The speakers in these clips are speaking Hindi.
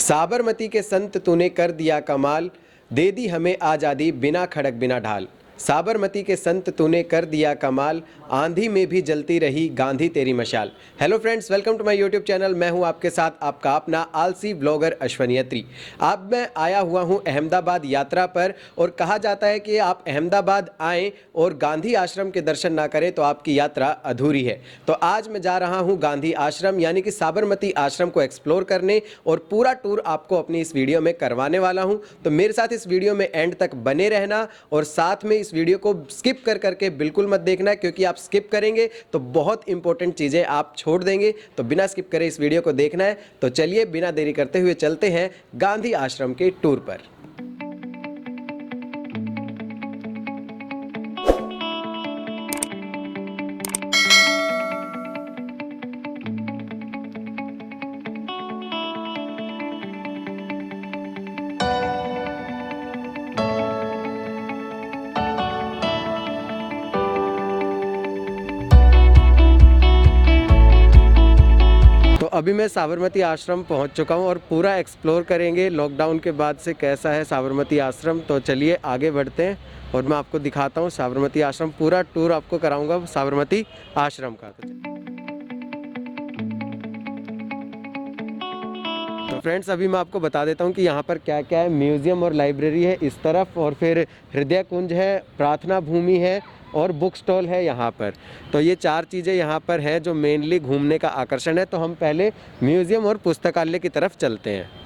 साबरमती के संत तूने कर दिया कमाल, दे दी हमें आज़ादी बिना खड़क बिना ढाल। साबरमती के संत तूने कर दिया कमाल, आंधी में भी जलती रही गांधी तेरी मशाल। Hello friends, welcome to my YouTube channel. मैं हूं आपके साथ आपका अपना आलसी ब्लॉगर अश्वनी अत्री। अब मैं आया हुआ हूं अहमदाबाद यात्रा पर, और कहा जाता है कि आप अहमदाबाद आएँ और गांधी आश्रम के दर्शन ना करें तो आपकी यात्रा अधूरी है। तो आज मैं जा रहा हूं गांधी आश्रम यानी कि साबरमती आश्रम को एक्सप्लोर करने, और पूरा टूर आपको अपनी इस वीडियो में करवाने वाला हूं। तो मेरे साथ इस वीडियो में एंड तक बने रहना, और साथ में इस वीडियो को स्किप कर करके बिल्कुल मत देखना, क्योंकि आप स्किप करेंगे तो बहुत इंपॉर्टेंट चीज़ें आप छोड़ देंगे। तो बिना स्किप करे इस वीडियो को देखना है। तो चलिए बिना देरी करते हुए चलते हैं गांधी आश्रम के टूर पर। तो अभी मैं साबरमती आश्रम पहुंच चुका हूं और पूरा एक्सप्लोर करेंगे लॉकडाउन के बाद से कैसा है साबरमती आश्रम। तो चलिए आगे बढ़ते हैं और मैं आपको दिखाता हूं साबरमती आश्रम। पूरा टूर आपको कराऊंगा साबरमती आश्रम का। तो फ्रेंड्स, अभी मैं आपको बता देता हूं कि यहाँ पर क्या क्या है। म्यूज़ियम और लाइब्रेरी है इस तरफ, और फिर हृदय कुंज है, प्रार्थना भूमि है और बुक स्टॉल है यहाँ पर। तो ये चार चीज़ें यहाँ पर हैं जो मेनली घूमने का आकर्षण है। तो हम पहले म्यूज़ियम और पुस्तकालय की तरफ चलते हैं।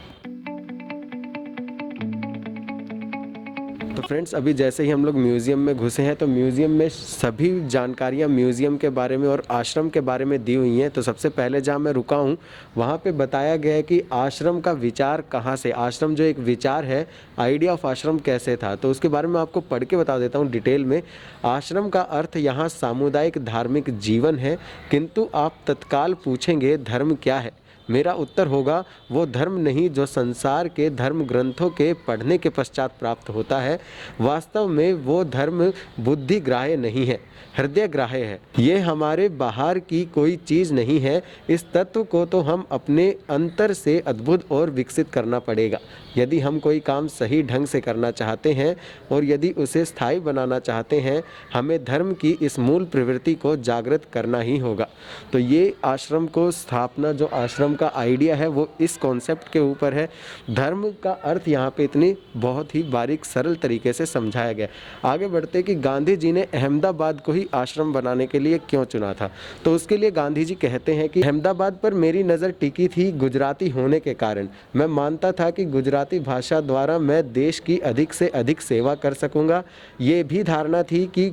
तो फ्रेंड्स, अभी जैसे ही हम लोग म्यूज़ियम में घुसे हैं तो म्यूज़ियम में सभी जानकारियाँ म्यूज़ियम के बारे में और आश्रम के बारे में दी हुई हैं। तो सबसे पहले जहाँ मैं रुका हूँ वहाँ पे बताया गया है कि आश्रम का विचार कहाँ से, आश्रम जो एक विचार है, आइडिया ऑफ आश्रम कैसे था। तो उसके बारे में आपको पढ़ के बता देता हूँ डिटेल में। आश्रम का अर्थ यहाँ सामुदायिक धार्मिक जीवन है, किंतु आप तत्काल पूछेंगे धर्म क्या है। मेरा उत्तर होगा वो धर्म नहीं जो संसार के धर्म ग्रंथों के पढ़ने के पश्चात प्राप्त होता है। वास्तव में वो धर्म बुद्धि ग्राह्य नहीं है, हृदय ग्राह्य है। ये हमारे बाहर की कोई चीज़ नहीं है। इस तत्व को तो हम अपने अंतर से अद्भुत और विकसित करना पड़ेगा। यदि हम कोई काम सही ढंग से करना चाहते हैं और यदि उसे स्थायी बनाना चाहते हैं, हमें धर्म की इस मूल प्रवृत्ति को जागृत करना ही होगा। तो ये आश्रम को स्थापना, जो आश्रम का आइडिया है वो इस कॉन्सेप्ट के ऊपर है। धर्म का अर्थ यहाँ पे इतनी बहुत ही बारीक सरल तरीके से समझाया गया। आगे बढ़ते कि गांधी जी ने अहमदाबाद को ही आश्रम बनाने के लिए क्यों चुना था। तो उसके लिए गांधी जी कहते हैं कि अहमदाबाद पर मेरी नज़र टिकी थी गुजराती होने के कारण। मैं मानता था कि गुजराती भाषा द्वारा मैं देश की अधिक से अधिक सेवा कर सकूंगा। ये भी धारणा थी कि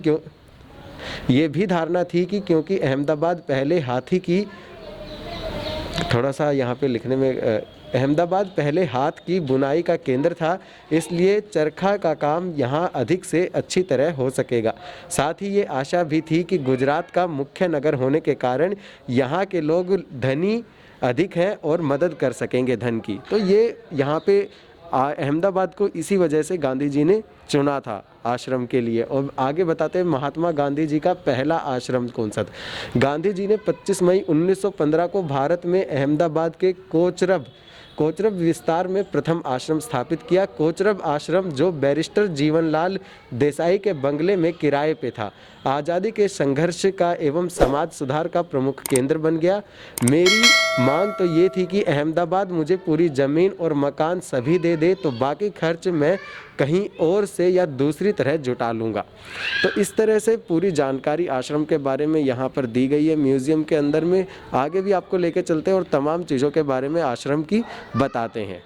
क्योंकि अहमदाबाद पहले हाथी की, थोड़ा सा यहाँ पे लिखने में, अहमदाबाद पहले हाथ की बुनाई का केंद्र था, इसलिए चरखा का काम यहाँ अधिक से अच्छी तरह हो सकेगा। साथ ही ये आशा भी थी कि गुजरात का मुख्य नगर होने के कारण यहाँ के लोग धनी अधिक हैं और मदद कर सकेंगे धन की। तो ये यहाँ पे अहमदाबाद को इसी वजह से गांधी जी ने चुना था आश्रम के लिए। और आगे बताते हैं महात्मा गांधी जी का पहला आश्रम कौन सा था। गांधी जी ने 25 मई 1915 को भारत में अहमदाबाद के कोचरब विस्तार में प्रथम आश्रम स्थापित किया। कोचरब आश्रम, जो बैरिस्टर जीवनलाल देसाई के बंगले में किराए पे था, आज़ादी के संघर्ष का एवं समाज सुधार का प्रमुख केंद्र बन गया। मेरी मांग तो ये थी कि अहमदाबाद मुझे पूरी ज़मीन और मकान सभी दे दे, तो बाकी खर्च मैं कहीं और से या दूसरी तरह जुटा लूँगा। तो इस तरह से पूरी जानकारी आश्रम के बारे में यहाँ पर दी गई है म्यूज़ियम के अंदर में। आगे भी आपको लेके चलते हैं और तमाम चीज़ों के बारे में आश्रम की बताते हैं।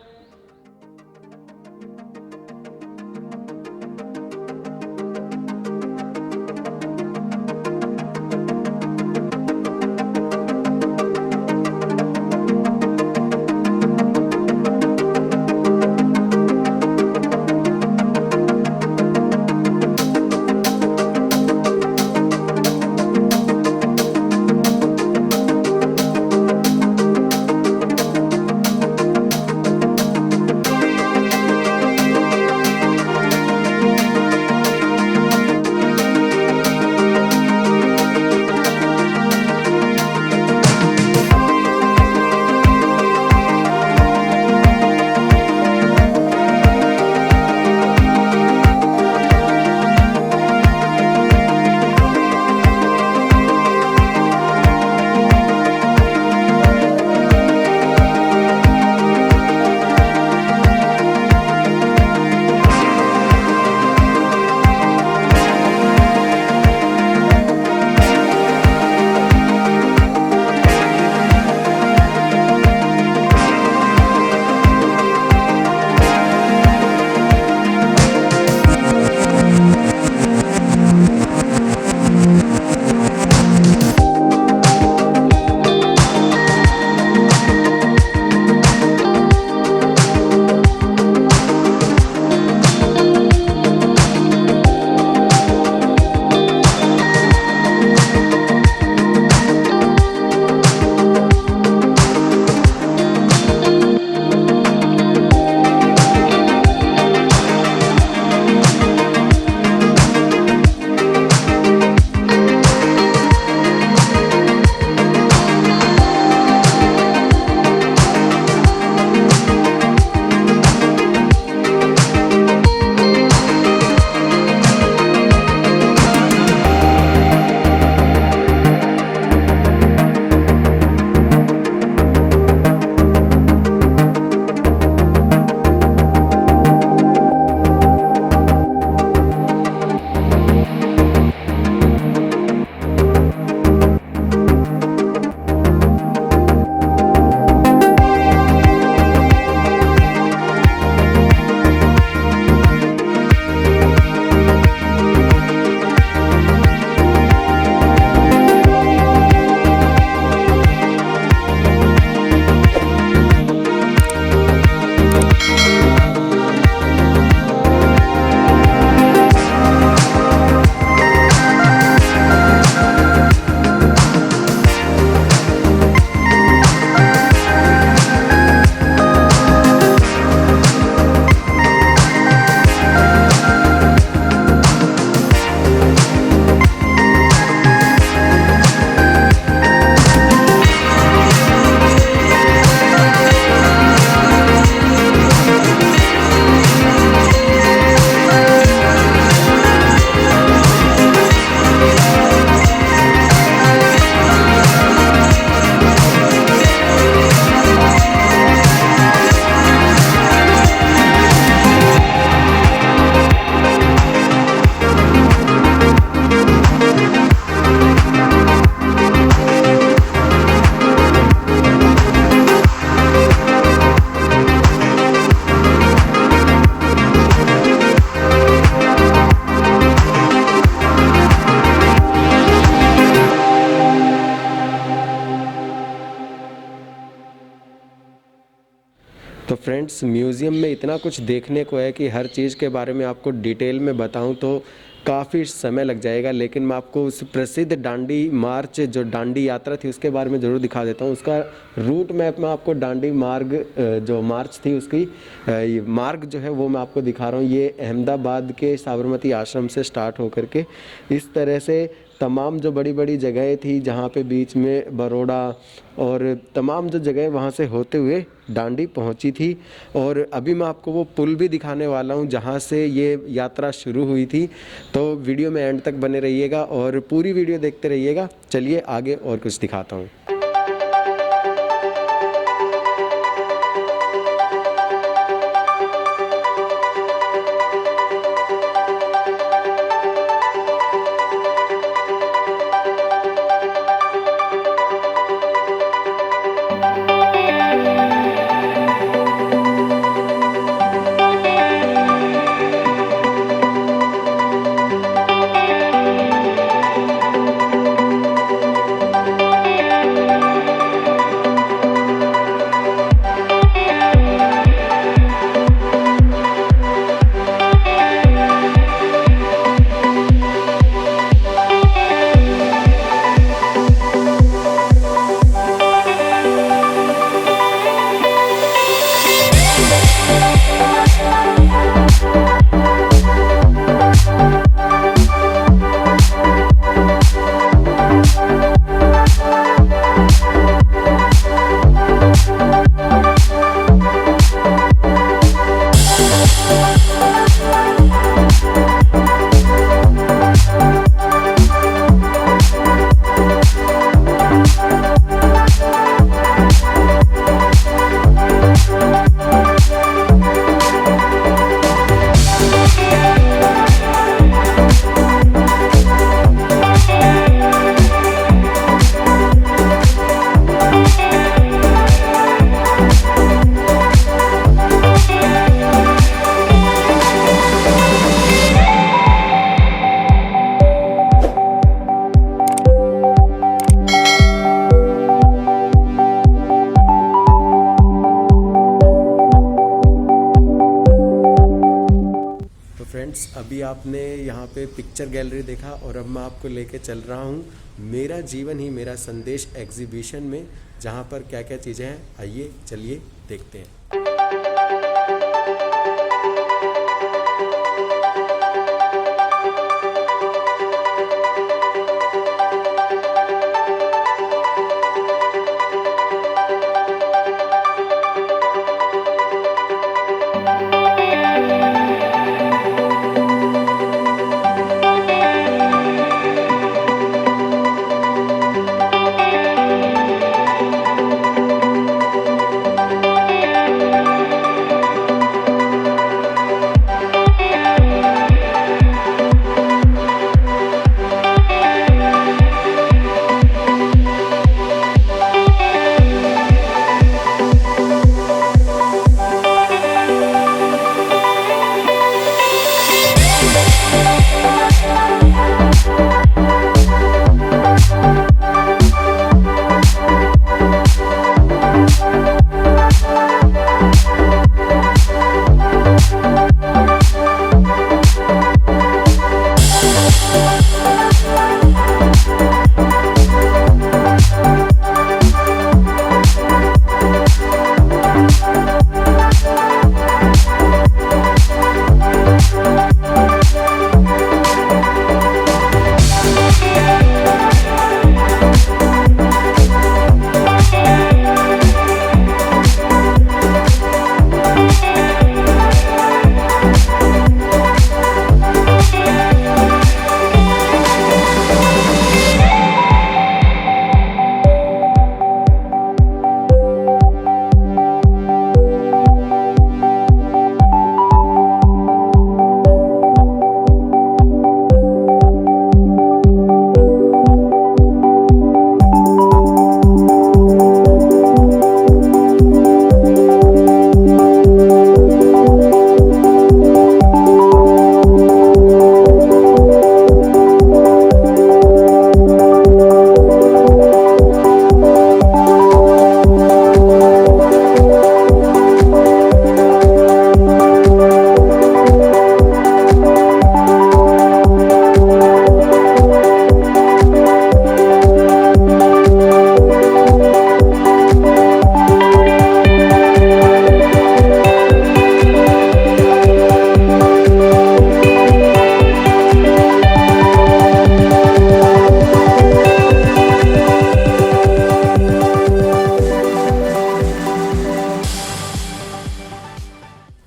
तो फ्रेंड्स, म्यूज़ियम में इतना कुछ देखने को है कि हर चीज़ के बारे में आपको डिटेल में बताऊं तो काफ़ी समय लग जाएगा, लेकिन मैं आपको उस प्रसिद्ध डांडी मार्च, जो डांडी यात्रा थी, उसके बारे में ज़रूर दिखा देता हूं। उसका रूट मैप में आपको डांडी मार्ग, जो मार्च थी उसकी ये मार्ग जो है वो मैं आपको दिखा रहा हूँ। ये अहमदाबाद के साबरमती आश्रम से स्टार्ट होकर के इस तरह से तमाम जो बड़ी बड़ी जगहें थी, जहाँ पे बीच में बरोड़ा और तमाम जो जगह वहाँ से होते हुए डांडी पहुँची थी। और अभी मैं आपको वो पुल भी दिखाने वाला हूँ जहाँ से ये यात्रा शुरू हुई थी। तो वीडियो में एंड तक बने रहिएगा और पूरी वीडियो देखते रहिएगा। चलिए आगे और कुछ दिखाता हूँ। फ्रेंड्स, अभी आपने यहाँ पे पिक्चर गैलरी देखा और अब मैं आपको लेके चल रहा हूँ मेरा जीवन ही मेरा संदेश एग्जीबिशन में, जहाँ पर क्या क्या चीज़ें हैं। आइए चलिए देखते हैं।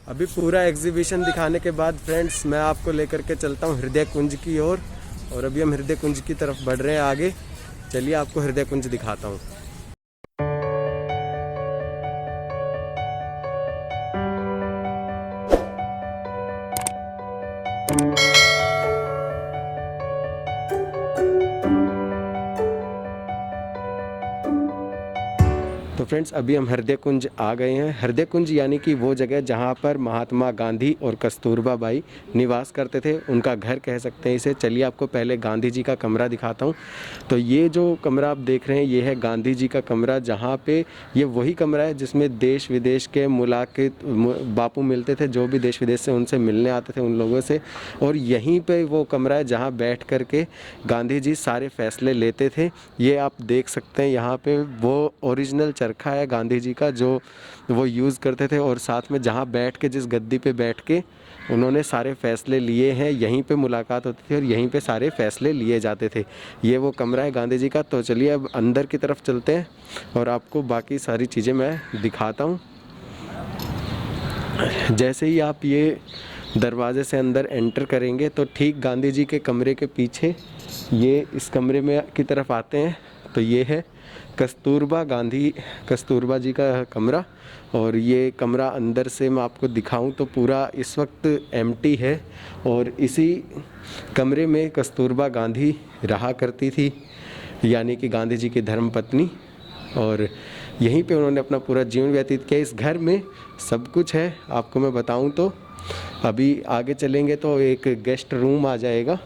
अभी पूरा एग्जीबिशन दिखाने के बाद फ्रेंड्स मैं आपको लेकर के चलता हूँ हृदय कुंज की ओर। और अभी हम हृदय कुंज की तरफ बढ़ रहे हैं आगे। चलिए आपको हृदय कुंज दिखाता हूँ। तो फ्रेंड्स अभी हम हृदय कुंज आ गए हैं। हृदय कुंज यानी कि वो जगह जहाँ पर महात्मा गांधी और कस्तूरबा बाई निवास करते थे, उनका घर कह सकते हैं इसे। चलिए आपको पहले गांधी जी का कमरा दिखाता हूँ। तो ये जो कमरा आप देख रहे हैं ये है गांधी जी का कमरा, जहाँ पे ये वही कमरा है जिसमें देश विदेश के मुलाकात बापू मिलते थे, जो भी देश विदेश से उनसे मिलने आते थे उन लोगों से। और यहीं पर वो कमरा है जहाँ बैठ कर के गांधी जी सारे फैसले लेते थे। ये आप देख सकते हैं यहाँ पे वो ओरिजिनल चरखा है गांधी जी का जो वो यूज़ करते थे। और साथ में जहाँ बैठ के, जिस गद्दी पे बैठ के उन्होंने सारे फैसले लिए हैं, यहीं पे मुलाकात होती थी और यहीं पे सारे फैसले लिए जाते थे। ये वो कमरा है गांधी जी का। तो चलिए अब अंदर की तरफ चलते हैं और आपको बाकी सारी चीज़ें मैं दिखाता हूँ। जैसे ही आप ये दरवाजे से अंदर एंटर करेंगे तो ठीक गांधी जी के कमरे के पीछे ये इस कमरे में की तरफ आते हैं तो ये है कस्तूरबा जी का कमरा। और ये कमरा अंदर से मैं आपको दिखाऊं तो पूरा इस वक्त एम्प्टी है। और इसी कमरे में कस्तूरबा गांधी रहा करती थी, यानी कि गांधी जी की धर्मपत्नी। और यहीं पे उन्होंने अपना पूरा जीवन व्यतीत किया। इस घर में सब कुछ है, आपको मैं बताऊं तो अभी आगे चलेंगे तो एक गेस्ट रूम आ जाएगा।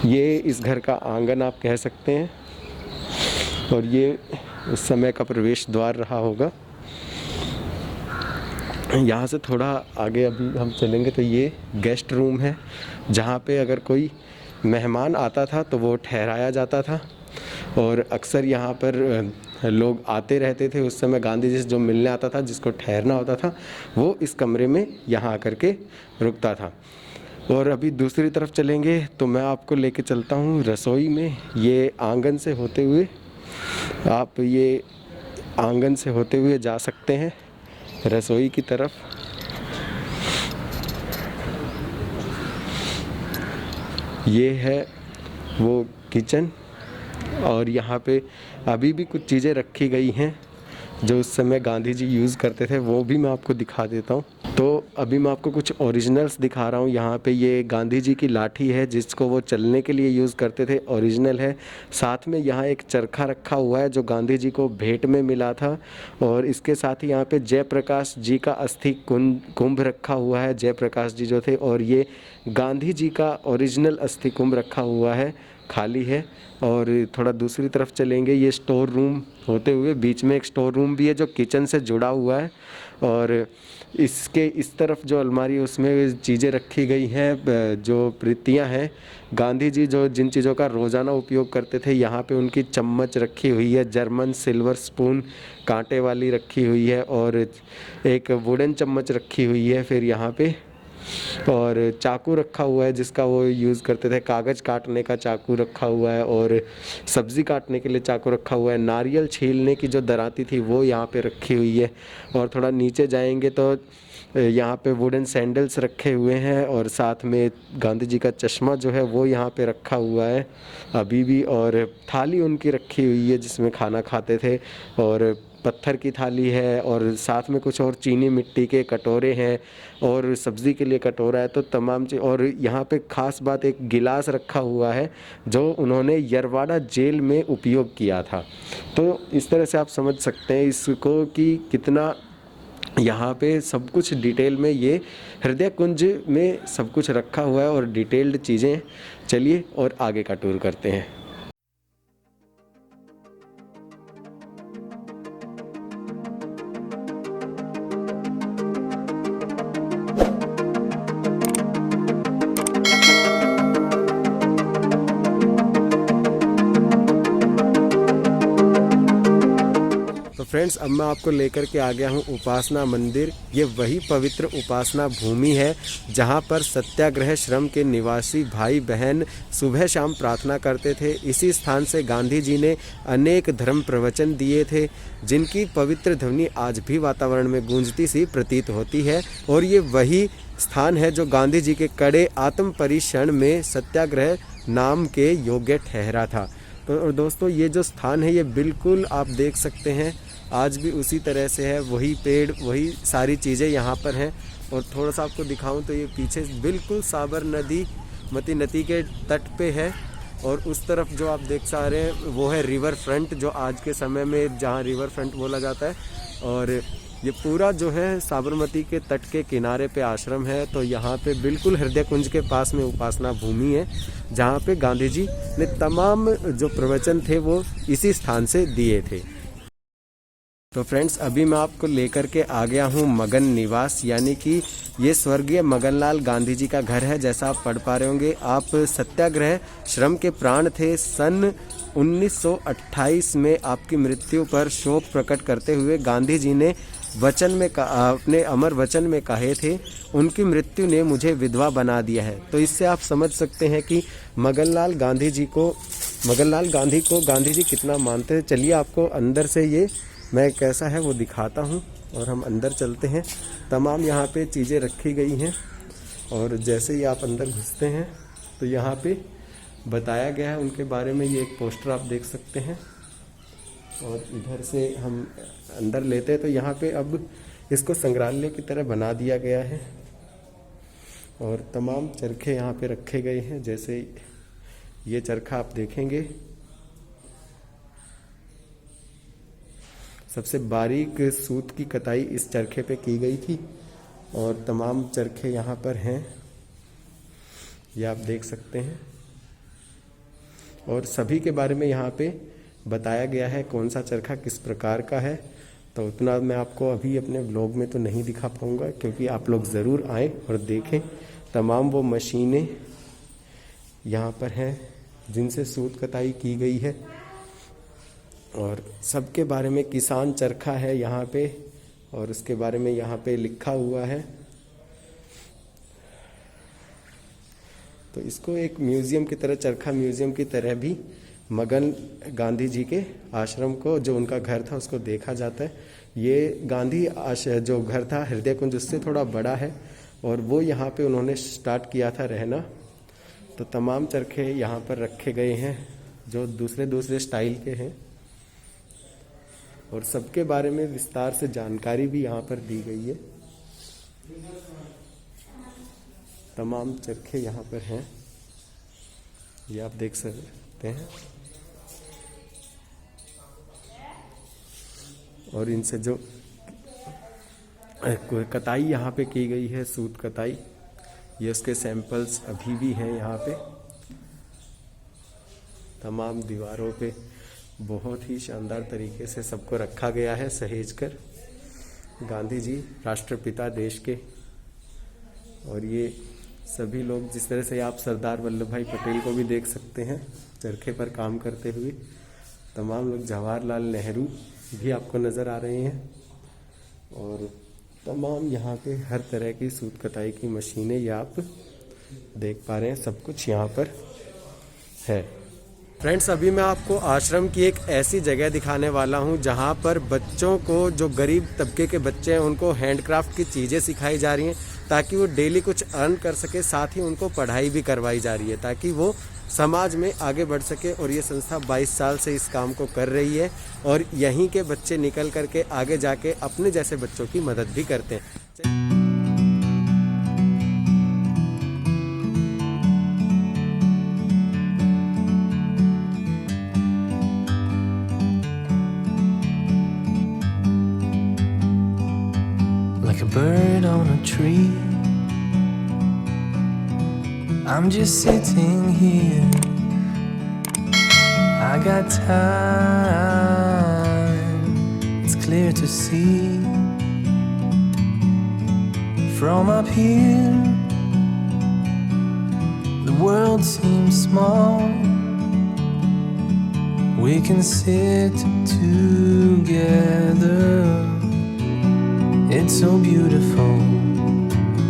ये इस घर का आंगन आप कह सकते हैं और ये उस समय का प्रवेश द्वार रहा होगा। यहाँ से थोड़ा आगे अभी हम चलेंगे तो ये गेस्ट रूम है, जहाँ पे अगर कोई मेहमान आता था तो वो ठहराया जाता था। और अक्सर यहाँ पर लोग आते रहते थे उस समय। गांधी जी से जो मिलने आता था, जिसको ठहरना होता था, वो इस कमरे में यहाँ आकर के रुकता था। और अभी दूसरी तरफ चलेंगे तो मैं आपको लेके चलता हूँ रसोई में। ये आंगन से होते हुए आप ये आंगन से होते हुए जा सकते हैं रसोई की तरफ। ये है वो किचन और यहाँ पे अभी भी कुछ चीज़ें रखी गई हैं जो उस समय गांधी जी यूज़ करते थे, वो भी मैं आपको दिखा देता हूँ। तो अभी मैं आपको कुछ ओरिजिनल्स दिखा रहा हूँ। यहाँ पे ये गांधी जी की लाठी है जिसको वो चलने के लिए यूज़ करते थे, ओरिजिनल है। साथ में यहाँ एक चरखा रखा हुआ है जो गांधी जी को भेंट में मिला था। और इसके साथ ही यहाँ पे जयप्रकाश जी का अस्थि कुंभ रखा हुआ है, जयप्रकाश जी जो थे। और ये गांधी जी का ओरिजिनल अस्थि कुंभ रखा हुआ है, खाली है। और थोड़ा दूसरी तरफ चलेंगे, ये स्टोर रूम होते हुए बीच में एक स्टोर रूम भी है जो किचन से जुड़ा हुआ है। और इसके इस तरफ जो अलमारी है उसमें चीज़ें रखी गई हैं, जो प्रीतियाँ हैं। गांधी जी जो जिन चीज़ों का रोज़ाना उपयोग करते थे, यहाँ पे उनकी चम्मच रखी हुई है, जर्मन सिल्वर स्पून कांटे वाली रखी हुई है। और एक वुडन चम्मच रखी हुई है फिर यहाँ पे। और चाकू रखा हुआ है जिसका वो यूज़ करते थे, कागज़ काटने का चाकू रखा हुआ है। और सब्ज़ी काटने के लिए चाकू रखा हुआ है। नारियल छीलने की जो दराती थी वो यहाँ पे रखी हुई है। और थोड़ा नीचे जाएंगे तो यहाँ पे वुडन सैंडल्स रखे हुए हैं। और साथ में गांधी जी का चश्मा जो है वो यहाँ पे रखा हुआ है अभी भी। और थाली उनकी रखी हुई है जिसमें खाना खाते थे, और पत्थर की थाली है। और साथ में कुछ और चीनी मिट्टी के कटोरे हैं और सब्ज़ी के लिए कटोरा है। तो तमाम चीज़। और यहाँ पे ख़ास बात, एक गिलास रखा हुआ है जो उन्होंने यरवाड़ा जेल में उपयोग किया था। तो इस तरह से आप समझ सकते हैं इसको कि कितना यहाँ पे सब कुछ डिटेल में ये हृदय कुंज में सब कुछ रखा हुआ है और डिटेल्ड चीज़ें। चलिए और आगे का टूर करते हैं। तो फ्रेंड्स अब मैं आपको लेकर के आ गया हूँ उपासना मंदिर। ये वही पवित्र उपासना भूमि है जहाँ पर सत्याग्रह श्रम के निवासी भाई बहन सुबह शाम प्रार्थना करते थे। इसी स्थान से गांधी जी ने अनेक धर्म प्रवचन दिए थे, जिनकी पवित्र ध्वनि आज भी वातावरण में गूंजती सी प्रतीत होती है। और ये वही स्थान है जो गांधी जी के कड़े आत्म परिक्षण में सत्याग्रह नाम के योग्य ठहरा था। तो और दोस्तों ये जो स्थान है ये बिल्कुल आप देख सकते हैं आज भी उसी तरह से है, वही पेड़ वही सारी चीज़ें यहाँ पर हैं। और थोड़ा सा आपको दिखाऊं तो ये पीछे बिल्कुल साबरमती नदी के तट पे है, और उस तरफ जो आप देख पा रहे हैं वो है रिवर फ्रंट, जो आज के समय में जहाँ रिवर फ्रंट बोला जाता है। और ये पूरा जो है साबरमती के तट के किनारे पे आश्रम है। तो यहाँ पे बिल्कुल हृदय कुंज के पास में उपासना भूमि है, जहाँ पे गांधी जी ने तमाम जो प्रवचन थे वो इसी स्थान से दिए थे। तो फ्रेंड्स अभी मैं आपको लेकर के आ गया हूँ मगन निवास, यानी कि ये स्वर्गीय मगनलाल गांधी जी का घर है। जैसा आप पढ़ पा रहे होंगे आप, सत्याग्रह श्रम के प्राण थे। सन 1928 में आपकी मृत्यु पर शोक प्रकट करते हुए गांधी जी ने वचन में अपने अमर वचन में कहे थे, उनकी मृत्यु ने मुझे विधवा बना दिया है। तो इससे आप समझ सकते हैं कि मगनलाल गांधी को गांधी जी कितना मानते थे। चलिए आपको अंदर से ये मैं कैसा है वो दिखाता हूँ, और हम अंदर चलते हैं। तमाम यहाँ पे चीज़ें रखी गई हैं, और जैसे ही आप अंदर घुसते हैं तो यहाँ पे बताया गया है उनके बारे में। ये एक पोस्टर आप देख सकते हैं, और इधर से हम अंदर लेते हैं तो यहाँ पे अब इसको संग्रहालय की तरह बना दिया गया है, और तमाम चरखे यहाँ पे रखे गए हैं। जैसे ये चरखा आप देखेंगे, सबसे बारीक सूत की कताई इस चरखे पे की गई थी, और तमाम चरखे यहाँ पर हैं, ये आप देख सकते हैं। और सभी के बारे में यहाँ पे बताया गया है कौन सा चरखा किस प्रकार का है। तो उतना मैं आपको अभी अपने व्लॉग में तो नहीं दिखा पाऊँगा, क्योंकि आप लोग ज़रूर आएँ और देखें। तमाम वो मशीनें यहाँ पर हैं जिनसे सूत कताई की गई है, और सबके बारे में किसान चरखा है यहाँ पे, और उसके बारे में यहाँ पे लिखा हुआ है। तो इसको एक म्यूज़ियम की तरह, चरखा म्यूज़ियम की तरह भी मगन गांधी जी के आश्रम को, जो उनका घर था, उसको देखा जाता है। ये गांधी जो घर था हृदय कुंज, उससे थोड़ा बड़ा है, और वो यहाँ पे उन्होंने स्टार्ट किया था रहना। तो तमाम चरखे यहाँ पर रखे गए हैं जो दूसरे स्टाइल के हैं, और सबके बारे में विस्तार से जानकारी भी यहाँ पर दी गई है। तमाम चरखे यहाँ पर हैं, ये आप देख सकते हैं। और इनसे जो कताई यहाँ पे की गई है, सूत कताई, ये उसके सैंपल्स अभी भी हैं यहाँ पे। तमाम दीवारों पे बहुत ही शानदार तरीके से सबको रखा गया है सहेज कर। गांधी जी राष्ट्रपिता देश के, और ये सभी लोग, जिस तरह से आप सरदार वल्लभ भाई पटेल को भी देख सकते हैं चरखे पर काम करते हुए। तमाम लोग, जवाहरलाल नेहरू भी आपको नज़र आ रहे हैं, और तमाम यहाँ पे हर तरह की सूत कताई की मशीनें ये आप देख पा रहे हैं, सब कुछ यहाँ पर है। फ्रेंड्स अभी मैं आपको आश्रम की एक ऐसी जगह दिखाने वाला हूँ जहाँ पर बच्चों को, जो गरीब तबके के बच्चे हैं, उनको हैंडक्राफ्ट की चीज़ें सिखाई जा रही हैं ताकि वो डेली कुछ अर्न कर सके। साथ ही उनको पढ़ाई भी करवाई जा रही है ताकि वो समाज में आगे बढ़ सके। और ये संस्था 22 साल से इस काम को कर रही है, और यहीं के बच्चे निकल करके आगे जाके अपने जैसे बच्चों की मदद भी करते हैं। Like a bird on a tree, I'm just sitting here. I got time, it's clear to see. From up here, the world seems small we can sit together. It's so beautiful,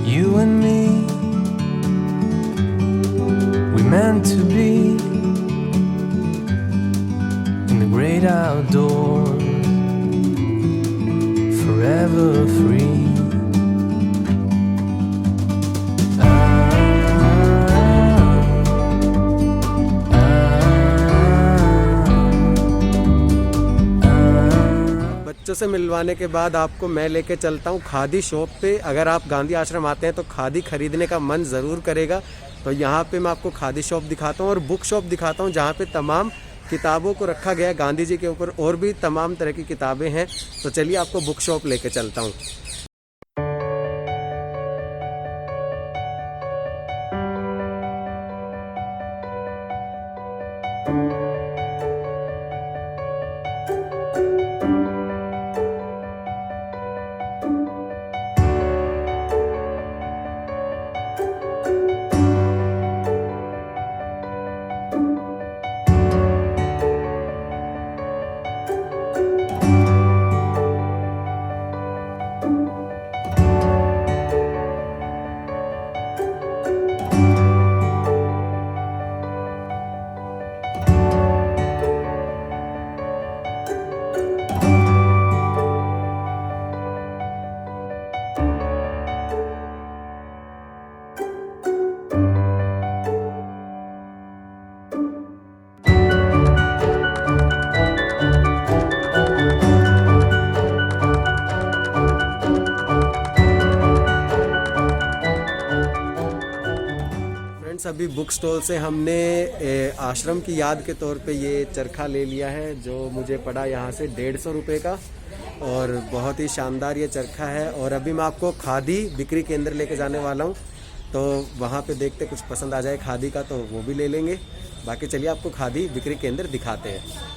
you and me. We meant to be in the great outdoors, forever free. बच्चों से मिलवाने के बाद आपको मैं लेके चलता हूँ खादी शॉप पे। अगर आप गांधी आश्रम आते हैं तो खादी खरीदने का मन ज़रूर करेगा। तो यहाँ पे मैं आपको खादी शॉप दिखाता हूँ और बुक शॉप दिखाता हूँ, जहाँ पे तमाम किताबों को रखा गया है गांधी जी के ऊपर, और भी तमाम तरह की किताबें हैं। तो चलिए आपको बुक शॉप लेके चलता हूँ। अभी बुक स्टॉल से हमने आश्रम की याद के तौर पे ये चरखा ले लिया है, जो मुझे पड़ा यहाँ से 150 रुपये का, और बहुत ही शानदार ये चरखा है। और अभी मैं आपको खादी बिक्री केंद्र लेके जाने वाला हूँ, तो वहाँ पे देखते कुछ पसंद आ जाए खादी का तो वो भी ले लेंगे। बाकी चलिए आपको खादी बिक्री केंद्र दिखाते हैं।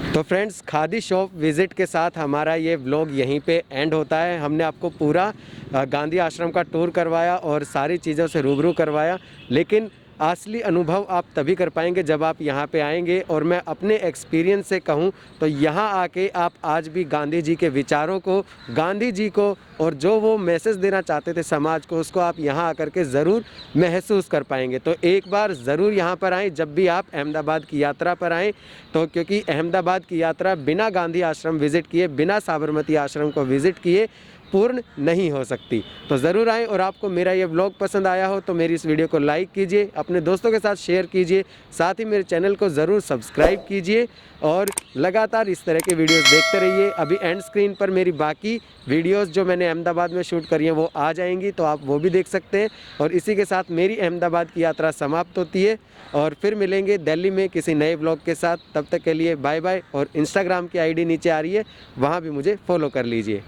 तो फ्रेंड्स, खादी शॉप विज़िट के साथ हमारा ये व्लॉग यहीं पे एंड होता है। हमने आपको पूरा गांधी आश्रम का टूर करवाया और सारी चीज़ों से रूबरू करवाया, लेकिन असली अनुभव आप तभी कर पाएंगे जब आप यहाँ पे आएंगे। और मैं अपने एक्सपीरियंस से कहूँ तो यहाँ आके आप आज भी गांधी जी के विचारों को, गांधी जी को, और जो वो मैसेज देना चाहते थे समाज को, उसको आप यहाँ आकर के ज़रूर महसूस कर पाएंगे। तो एक बार ज़रूर यहाँ पर आएँ जब भी आप अहमदाबाद की यात्रा पर आएँ, तो क्योंकि अहमदाबाद की यात्रा बिना गांधी आश्रम विज़िट किए, बिना साबरमती आश्रम को विज़िट किए पूर्ण नहीं हो सकती। तो ज़रूर आएँ। और आपको मेरा ये व्लॉग पसंद आया हो तो मेरी इस वीडियो को लाइक कीजिए, अपने दोस्तों के साथ शेयर कीजिए, साथ ही मेरे चैनल को ज़रूर सब्सक्राइब कीजिए और लगातार इस तरह के वीडियोस देखते रहिए। अभी एंड स्क्रीन पर मेरी बाकी वीडियोस जो मैंने अहमदाबाद में शूट करी हैं वो आ जाएंगी, तो आप वो भी देख सकते हैं। और इसी के साथ मेरी अहमदाबाद की यात्रा समाप्त होती है और फिर मिलेंगे दिल्ली में किसी नए व्लॉग के साथ। तब तक के लिए बाय बाय। और इंस्टाग्राम की आईडी नीचे आ रही है, वहाँ भी मुझे फॉलो कर लीजिए।